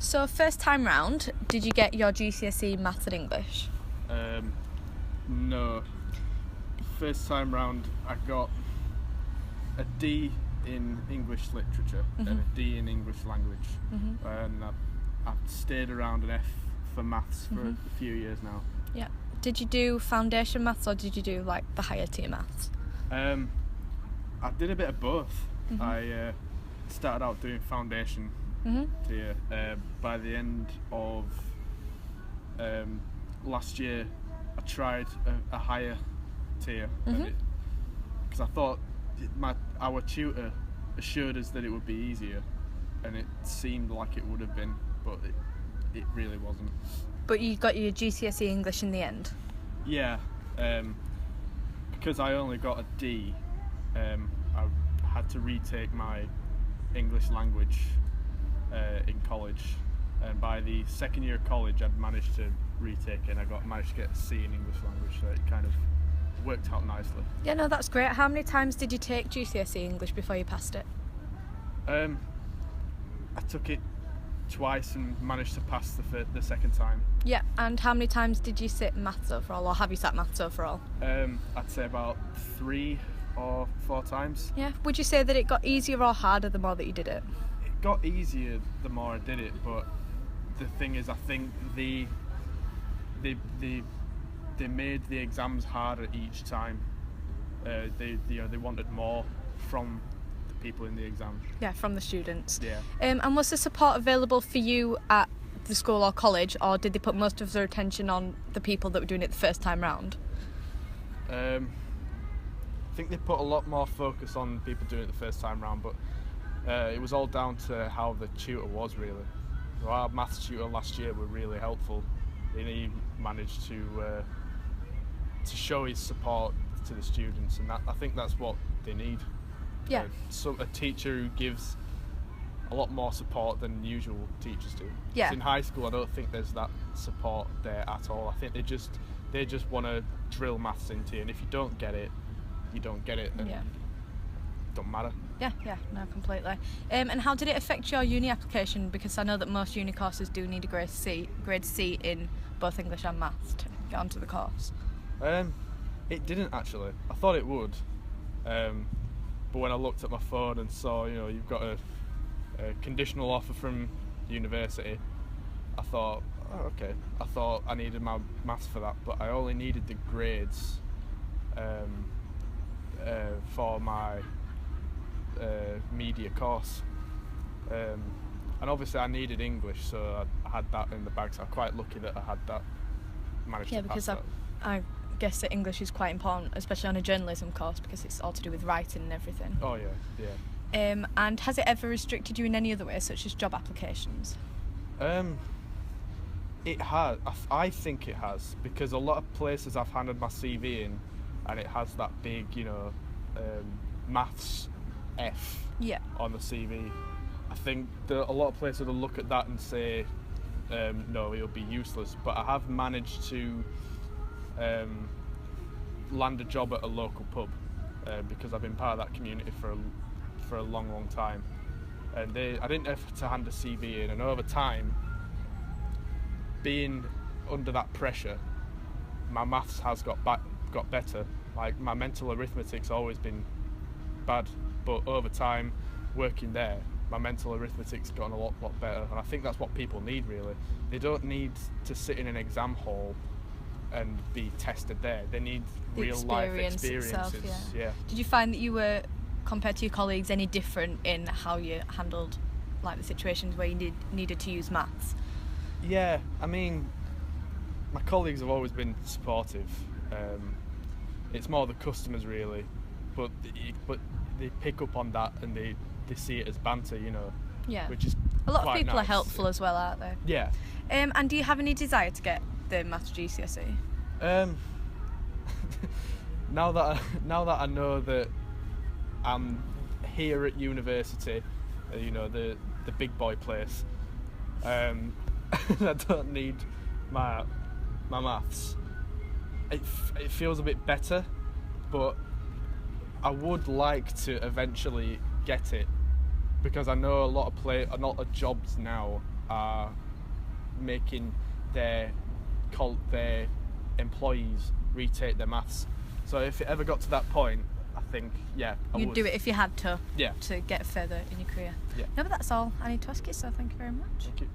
So first time round, did you get your GCSE Maths and English? No. First time round, I got a D in English literature and a D in English language, and I've stayed around an F for maths for a few years now. Yeah. Did you do foundation maths or did you do like the higher tier maths? I did a bit of both. I started out doing foundation tier. By the end of last year, I tried a higher tier because I thought our tutor assured us that it would be easier, and it seemed like it would have been, but it really wasn't. But you got your GCSE English in the end? Yeah, because I only got a D, I had to retake my English language in college, and by the second year of college I'd managed to retake it, and I managed to get a C in English language, so it kind of worked out nicely. Yeah, no, that's great. How many times did you take GCSE English before you passed it? I took it twice and managed to pass the second time. Yeah, and how many times did you sit maths overall, or have you sat maths overall? I'd say about 3 or 4 times. Yeah. Would you say that it got easier or harder the more that you did it? It got easier the more I did it, but the thing is, I think they made the exams harder each time. They wanted more from the people in the exam. Yeah, from the students. Yeah. And was the support available for you at the school or college, or did they put most of their attention on the people that were doing it the first time round? I think they put a lot more focus on people doing it the first time round, but it was all down to how the tutor was, really. So our maths tutor last year were really helpful, and he managed to show his support to the students, and I think that's what they need. Yeah. So a teacher who gives a lot more support than usual teachers do. Yeah. 'Cause in high school, I don't think there's that support there at all. I think they just want to drill maths into you, and if you don't get it, you don't get it, and it don't matter. Yeah, no, completely. And how did it affect your uni application? Because I know that most uni courses do need a grade C in both English and maths to get onto the course. It didn't actually. I thought it would, but when I looked at my phone and saw, you've got a conditional offer from university, I thought, oh, okay. I thought I needed my maths for that, but I only needed the grades for my media course, and obviously I needed English, so I had that in the bag, so I'm quite lucky that I had that, managed to pass that. I guess that English is quite important, especially on a journalism course, because it's all to do with writing and everything. Oh yeah. And has it ever restricted you in any other way, such as job applications? It has. I think it has, because a lot of places I've handed my CV in, and it has that big, maths F on the CV. I think that a lot of places will look at that and say, no, it'll be useless. But I have managed to land a job at a local pub because I've been part of that community for a long time, and I didn't have to hand a CV in, and over time, being under that pressure, my maths has got better. Like, my mental arithmetic's always been bad, but over time, working there, my mental arithmetic's gotten a lot better, and I think that's what people need, really. They don't need to sit in an exam hall and be tested there. They need real life experiences. Itself, yeah. Did you find that you were, compared to your colleagues, any different in how you handled like the situations where you needed to use maths? Yeah, I mean, my colleagues have always been supportive. It's more the customers, really, but they pick up on that, and they see it as banter, Yeah. which is a lot of quite people nice. are helpful as well, aren't they? Yeah. And do you have any desire to get the maths GCSE? Now that I know that I'm here at university, the big boy place, I don't need my maths. It feels a bit better, but I would like to eventually get it, because I know a lot of jobs now are making their employees retake their maths. So if it ever got to that point, I think, I You'd would. do it if you had to. Yeah. To get further in your career. Yeah. No, but that's all I need to ask you. So thank you very much. Thank you.